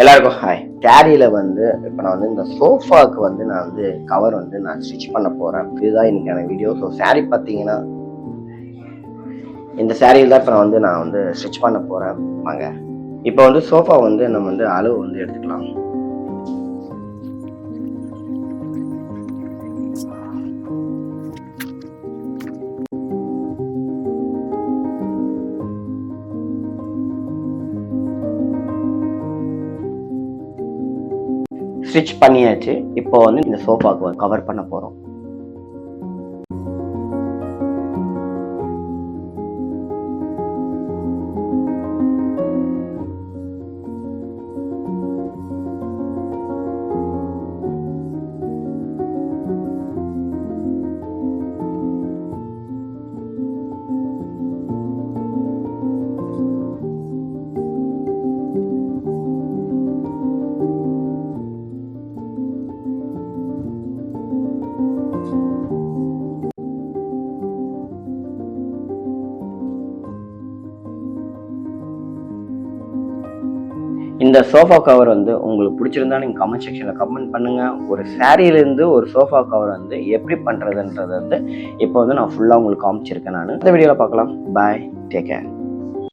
எல்லாருக்கும் ஹாய். சாரியில் வந்து இப்போ நான் வந்து இந்த சோஃபாவுக்கு வந்து நான் வந்து கவர் வந்து நான் ஸ்டிச் பண்ண போகிறேன். இதுதான் இன்னைக்கான வீடியோ. ஸோ சாரீ பார்த்தீங்கன்னா இந்த சாரியில் தான் இப்போ நான் வந்து ஸ்டிச் பண்ண போகிறேன். வாங்க இப்போ வந்து சோஃபா வந்து நம்ம வந்து அளவு வந்து எடுத்துக்கலாம். ஸ்டிச் பண்ணியாச்சு. இப்போ வந்து இந்த சோஃபாவுக்கு கவர் பண்ண போகிறோம். இந்த சோஃபா கவர் வந்து உங்களுக்கு பிடிச்சிருந்தா நீங்கள் கமெண்ட் செக்ஷனில் கமெண்ட் பண்ணுங்கள். ஒரு சாரியிலேருந்து ஒரு சோஃபா கவர் வந்து எப்படி பண்ணுறதுன்றது வந்து இப்போ வந்து நான் ஃபுல்லாக உங்களுக்கு காமிச்சிருக்கேன். நான் இந்த வீடியோவில் பார்க்கலாம். பாய், டேக் கேர்.